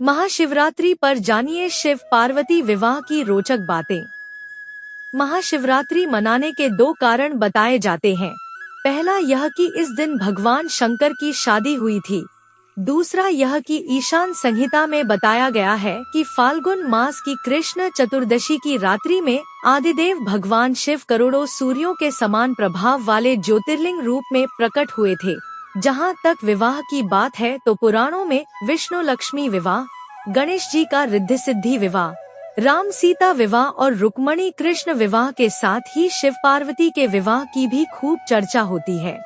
महाशिवरात्रि पर जानिए शिव पार्वती विवाह की रोचक बातें। महाशिवरात्रि मनाने के दो कारण बताए जाते हैं। पहला यह कि इस दिन भगवान शंकर की शादी हुई थी। दूसरा यह कि ईशान संहिता में बताया गया है कि फाल्गुन मास की कृष्ण चतुर्दशी की रात्रि में आदिदेव भगवान शिव करोड़ों सूर्यों के समान प्रभाव वाले ज्योतिर्लिंग रूप में प्रकट हुए थे। जहाँ तक विवाह की बात है तो पुराणों में विष्णु लक्ष्मी विवाह, गणेश जी का रिद्धि सिद्धि विवाह, राम सीता विवाह और रुक्मणी कृष्ण विवाह के साथ ही शिव पार्वती के विवाह की भी खूब चर्चा होती है।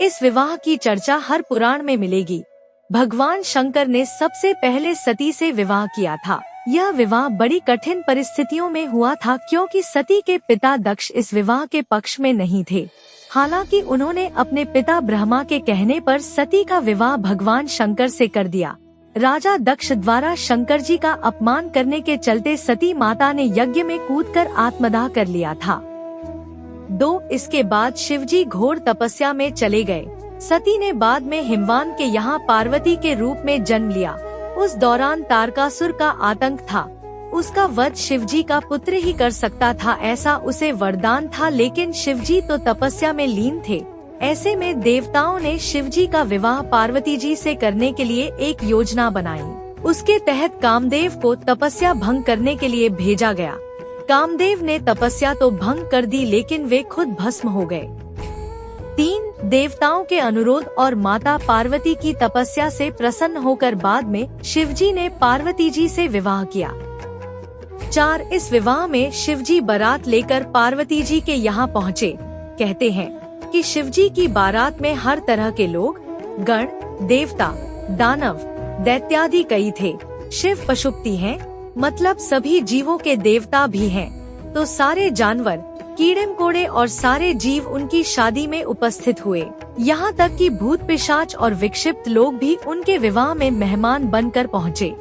इस विवाह की चर्चा हर पुराण में मिलेगी। भगवान शंकर ने सबसे पहले सती से विवाह किया था। यह विवाह बड़ी कठिन परिस्थितियों में हुआ था क्योंकि सती के पिता दक्ष इस विवाह के पक्ष में नहीं थे। हालांकि उन्होंने अपने पिता ब्रह्मा के कहने पर सती का विवाह भगवान शंकर से कर दिया। राजा दक्ष द्वारा शंकर जी का अपमान करने के चलते सती माता ने यज्ञ में कूदकर आत्मदाह कर लिया था। इसके बाद शिवजी घोर तपस्या में चले गए। सती ने बाद में हिमवान के यहाँ पार्वती के रूप में जन्म लिया। उस दौरान तारकासुर का आतंक था। उसका वध शिवजी का पुत्र ही कर सकता था, ऐसा उसे वरदान था, लेकिन शिवजी तो तपस्या में लीन थे। ऐसे में देवताओं ने शिवजी का विवाह पार्वती जी से करने के लिए एक योजना बनाई। उसके तहत कामदेव को तपस्या भंग करने के लिए भेजा गया। कामदेव ने तपस्या तो भंग कर दी, लेकिन वे खुद भस्म हो गए। देवताओं के अनुरोध और माता पार्वती की तपस्या से प्रसन्न होकर बाद में शिवजी ने पार्वती जी से विवाह किया। इस विवाह में शिवजी बारात लेकर पार्वती जी के यहाँ पहुँचे। कहते हैं कि शिवजी की बारात में हर तरह के लोग, गण, देवता, दानव, दैत्यादि कई थे। शिव पशुपति हैं, मतलब सभी जीवों के देवता भी हैं। तो सारे जानवर, कीड़े मकोड़े और सारे जीव उनकी शादी में उपस्थित हुए। यहाँ तक कि भूत पिशाच और विक्षिप्त लोग भी उनके विवाह में मेहमान बनकर पहुँचे।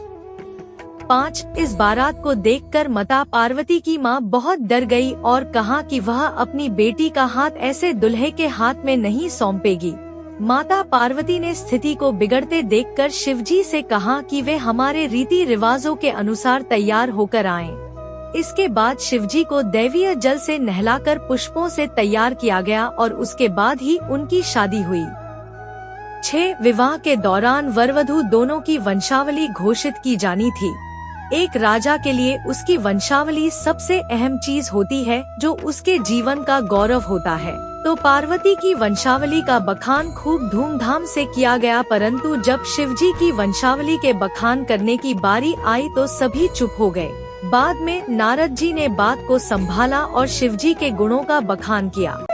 इस बारात को देखकर माता पार्वती की माँ बहुत डर गई और कहा कि वह अपनी बेटी का हाथ ऐसे दुल्हे के हाथ में नहीं सौंपेगी। माता पार्वती ने स्थिति को बिगड़ते देखकर शिवजी से कहा कि वे हमारे रीति रिवाजों के अनुसार तैयार होकर आएं। इसके बाद शिवजी को दैवीय जल से नहलाकर पुष्पों से तैयार किया गया और उसके बाद ही उनकी शादी हुई। विवाह के दौरान वरवधू दोनों की वंशावली घोषित की जानी थी। एक राजा के लिए उसकी वंशावली सबसे अहम चीज होती है, जो उसके जीवन का गौरव होता है। तो पार्वती की वंशावली का बखान खूब धूमधाम से किया गया, परंतु जब शिवजी की वंशावली के बखान करने की बारी आई तो सभी चुप हो गए। बाद में नारद जी ने बात को संभाला और शिवजी के गुणों का बखान किया।